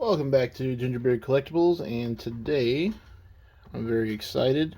Welcome back to Gingerbeard Collectibles, and today I'm very excited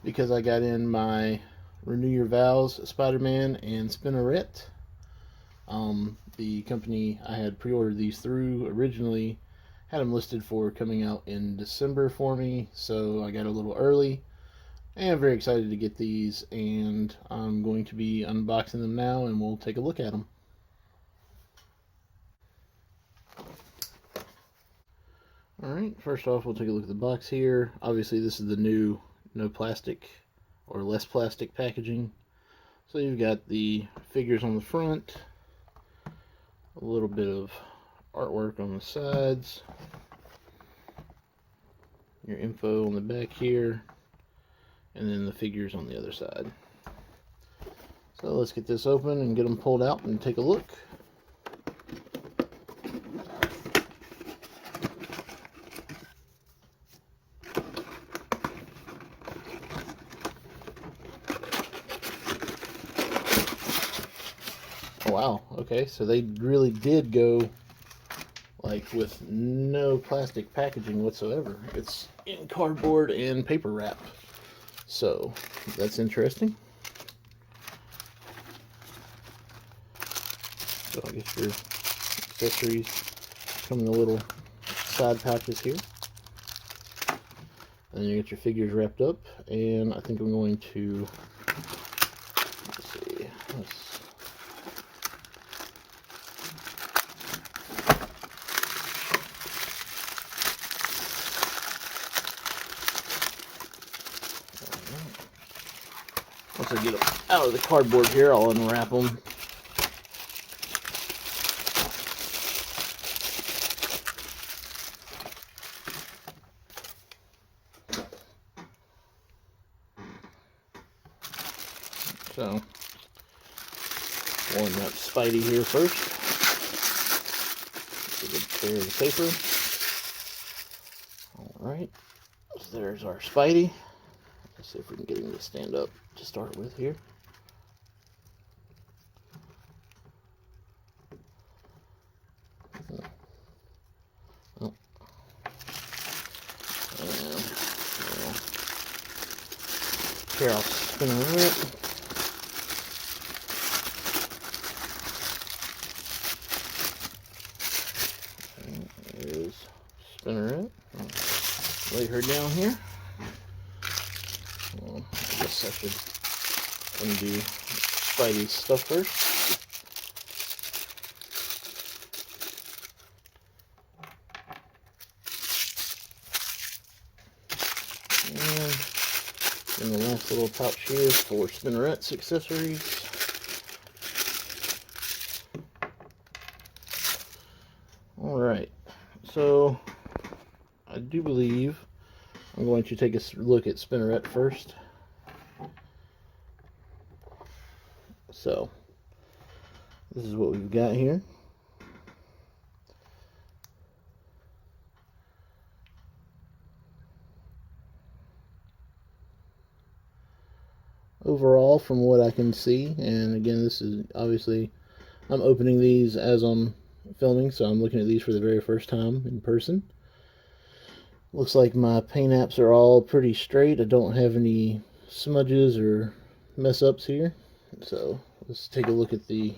because I got in my Renew Your Vows Spiderman and Spinerette. The company I had pre-ordered these through originally had them listed for coming out in December for me, so I got a little early. And I'm very excited to get these, and I'm going to be unboxing them now, and we'll take a look at them. Alright, first off we'll take a look at the box here. Obviously this is the new no plastic or less plastic packaging. So you've got the figures on the front, a little bit of artwork on the sides, your info on the back here, and then the figures on the other side. So let's get this open and get them pulled out and take a look. Oh, wow, okay, so they really did go like with no plastic packaging whatsoever. It's in cardboard and paper wrap. So that's interesting. So I guess your accessories come in the little side pouches here. And you get your figures wrapped up, and I think I'm going to, let's see, once I get them out of the cardboard here, I'll unwrap them. So, we'll unwrap Spidey here first. Get a good clear of the paper. Alright, so there's our Spidey. Let's see if we can get him to stand up to start with here. Oh. And here I'll spin it. There's Spinerette. Lay her down here. Well, I guess I should undo Spidey's stuff first. And the last little pouch here for Spinerette's accessories. Alright, so I do believe I'm going to take a look at Spinerette first. So, this is what we've got here. Overall, from what I can see, and again, this is obviously, I'm opening these as I'm filming, so I'm looking at these for the very first time in person. Looks like my paint apps are all pretty straight. I don't have any smudges or mess ups here. So let's take a look at the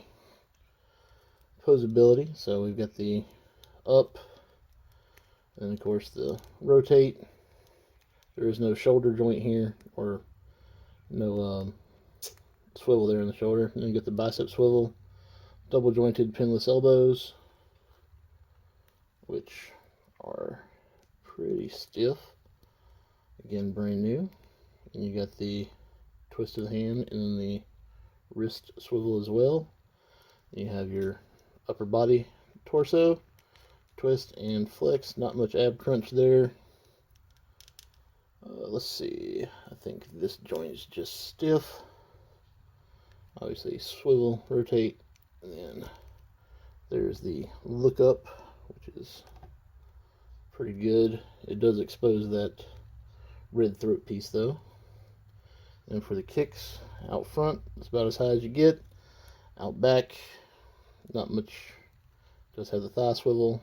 posability. So we've got the up, and of course the rotate. There is no shoulder joint here, or no swivel there in the shoulder. And then you get the bicep swivel, double jointed pinless elbows, which are pretty stiff. Again, brand new. And you got the twist of the hand and then the wrist swivel as well. You have your upper body torso twist and flex. Not much ab crunch there. Let's see, I think this joint is just stiff. Obviously swivel, rotate, and then there's the look up, which is pretty good. It does expose that red throat piece though. And for the kicks, out front, it's about as high as you get. Out back, not much, just have the thigh swivel.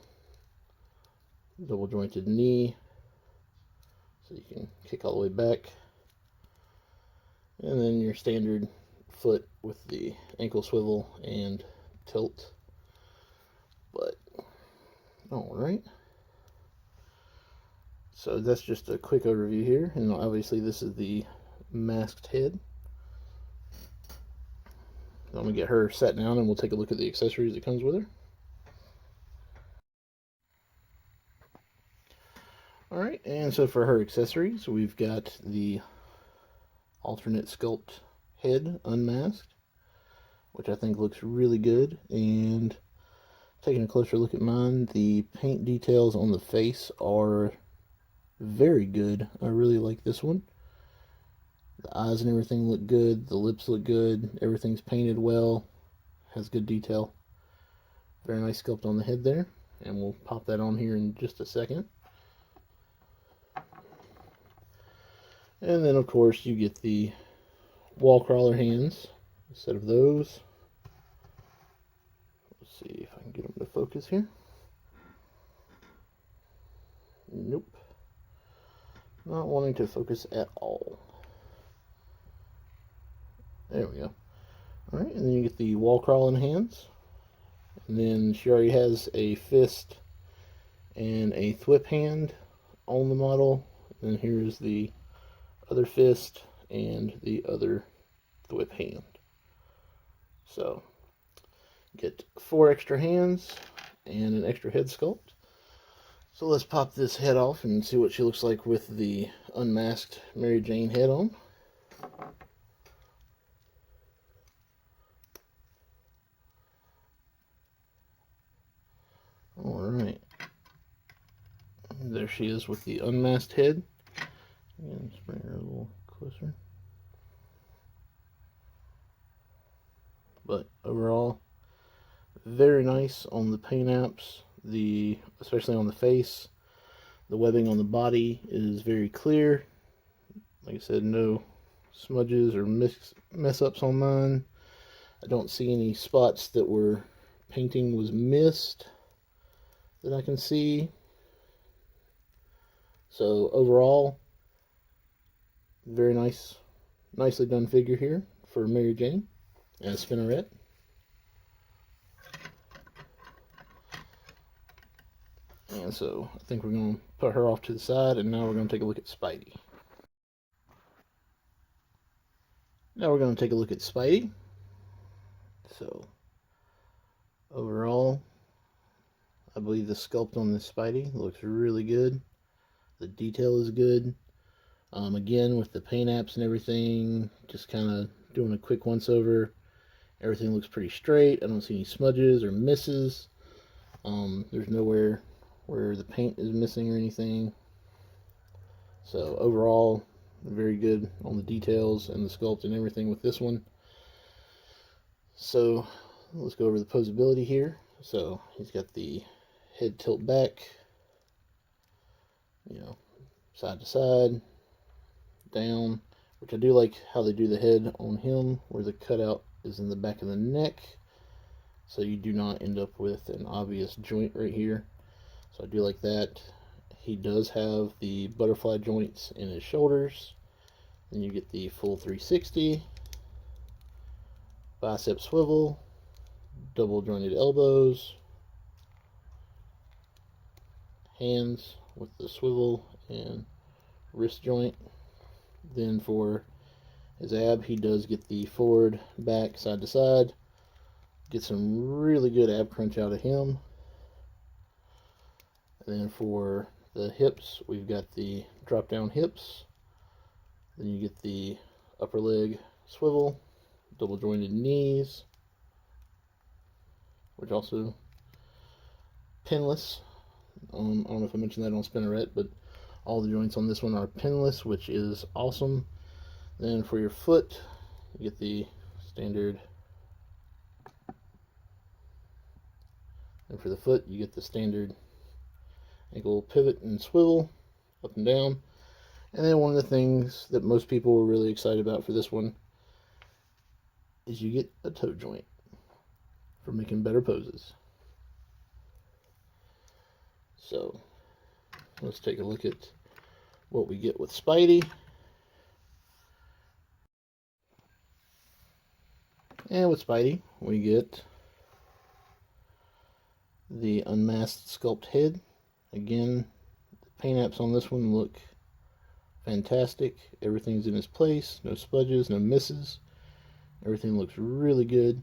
double jointed knee, so you can kick all the way back, and then your standard foot with the ankle swivel and tilt. But alright, so that's just a quick overview here, and obviously this is the masked head. I'm going to get her sat down and we'll take a look at the accessories that comes with her. Alright, and so for her accessories, we've got the alternate sculpt head unmasked, which I think looks really good. And taking a closer look at mine, the paint details on the face are very good. I really like this one. The eyes and everything look good, the lips look good, everything's painted well, has good detail. Very nice sculpt on the head there, and we'll pop that on here in just a second. And then of course you get the wall crawler hands, a set of those. Let's see if I can get them to focus here. Nope. Not wanting to focus at all. There we go. Alright, and then you get the wall crawling hands. And then she already has a fist and a thwip hand on the model. And here's the other fist and the other thwip hand. So get 4 extra hands and an extra head sculpt. So let's pop this head off and see what she looks like with the unmasked Mary Jane head on. Alright, there she is with the unmasked head. And let's bring her a little closer. But overall, very nice on the paint apps, especially on the face. The webbing on the body is very clear. Like I said, no smudges or mess ups on mine. I don't see any spots that were painting was missed that I can see. So overall, very nicely done figure here for Mary Jane and Spinerette. And so I think we're going to put her off to the side, and now we're going to take a look at Spidey. Now we're going to take a look at Spidey. So overall, I believe the sculpt on this Spidey looks really good. The detail is good. Again, with the paint apps and everything, just kind of doing a quick once over. Everything looks pretty straight. I don't see any smudges or misses. There's nowhere where the paint is missing or anything. So overall, very good on the details and the sculpt and everything with this one. So let's go over the posability here. So he's got the head tilt back, side to side, down, which I do like how they do the head on him, where the cutout is in the back of the neck, so you do not end up with an obvious joint right here. So I do like that. He does have the butterfly joints in his shoulders. Then you get the full 360, bicep swivel, double jointed elbows, hands with the swivel and wrist joint. Then for his ab, he does get the forward, back, side to side. Get some really good ab crunch out of him. And then for the hips, we've got the drop down hips. Then you get the upper leg swivel, double jointed knees, which also pinless. I don't know if I mentioned that on Spinerette, but all the joints on this one are pinless, which is awesome. Then for your foot, you get the standard, and for the foot, you get the standard ankle pivot and swivel up and down. And then one of the things that most people were really excited about for this one is you get a toe joint for making better poses. So let's take a look at what we get with Spidey. And with Spidey, we get the unmasked sculpt head. Again, the paint apps on this one look fantastic. Everything's in its place. No smudges, no misses. Everything looks really good.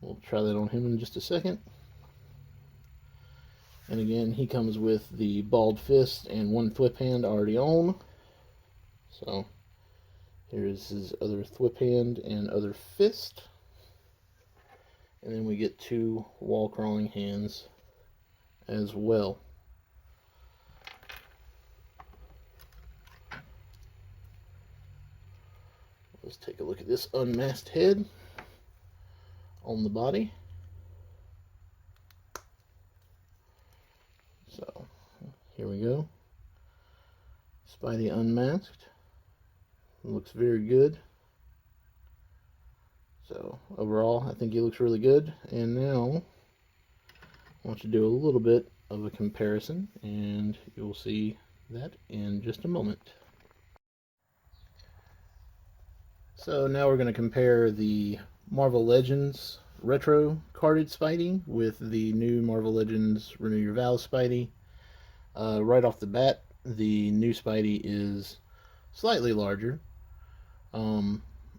We'll try that on him in just a second. And again, he comes with the balled fist and one thwip hand already on. So here's his other thwip hand and other fist. And then we get 2 wall crawling hands as well. Let's take a look at this unmasked head on the body. So here we go. Spidey unmasked. Looks very good. So overall, I think he looks really good. And now I want you to do a little bit of a comparison, and you'll see that in just a moment. So now we're going to compare the Marvel Legends retro carded Spidey with the new Marvel Legends Renew Your Vows Spidey. Right off the bat, the new Spidey is slightly larger.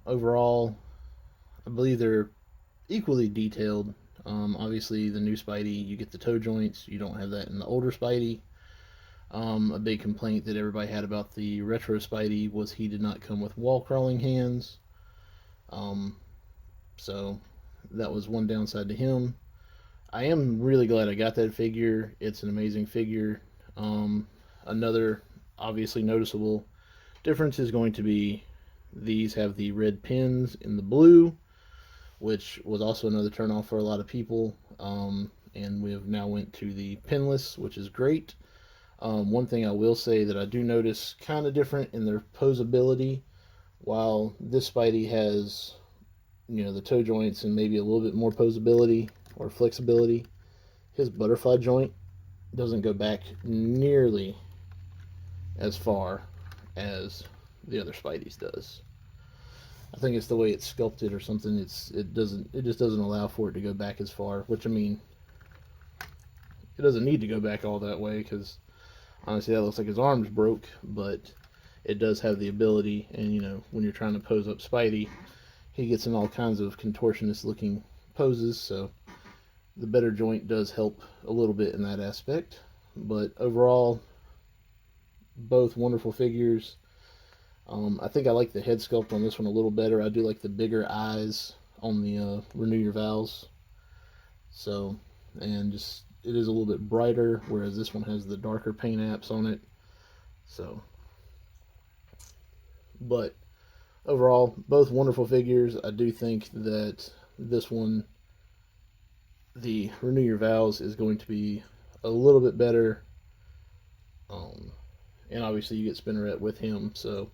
Overall, I believe they're equally detailed. Obviously, the new Spidey, you get the toe joints. You don't have that in the older Spidey. A big complaint that everybody had about the retro Spidey was he did not come with wall crawling hands. So that was one downside to him. I am really glad I got that figure. It's an amazing figure. Another obviously noticeable difference is going to be these have the red pins in the blue, which was also another turnoff for a lot of people. And we have now went to the pinless, which is great. One thing I will say that I do notice kind of different in their posability. While this Spidey has, you know, the toe joints and maybe a little bit more posability or flexibility, his butterfly joint doesn't go back nearly as far as the other Spidey's does. I think it's the way it's sculpted or something. It just doesn't allow for it to go back as far. Which, I mean, it doesn't need to go back all that way, because honestly, that looks like his arms broke. But it does have the ability, and you know, when you're trying to pose up Spidey, he gets in all kinds of contortionist-looking poses. So the better joint does help a little bit in that aspect. But overall, both wonderful figures. I think I like the head sculpt on this one a little better. I do like the bigger eyes on the Renew Your Vows. So, and just, it is a little bit brighter, whereas this one has the darker paint apps on it. So, but overall, both wonderful figures. I do think that this one, the Renew Your Vows, is going to be a little bit better. And obviously you get Spinerette with him, so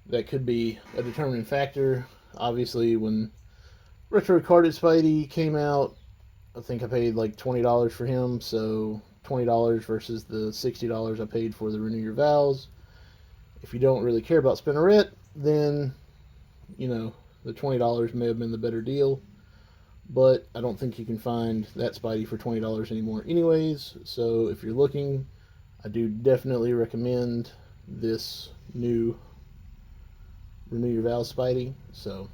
that could be a determining factor. Obviously, when Retro Carded Spidey came out, I think I paid like $20 for him, so $20 versus the $60 I paid for the Renew Your Vows. If you don't really care about Spinerette, then, you know, the $20 may have been the better deal. But I don't think you can find that Spidey for $20 anymore anyways. So if you're looking, I do definitely recommend this new Renew Your Vows Spidey. So,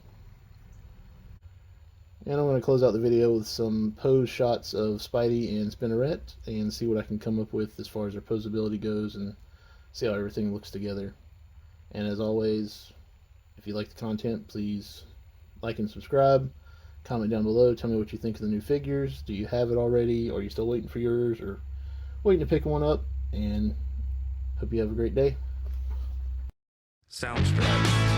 and I'm going to close out the video with some pose shots of Spidey and Spinerette and see what I can come up with as far as their posability goes and see how everything looks together. And as always, if you like the content, please like and subscribe. Comment down below. Tell me what you think of the new figures. Do you have it already? Or are you still waiting for yours? Or waiting to pick one up? And hope you have a great day. Soundstripe.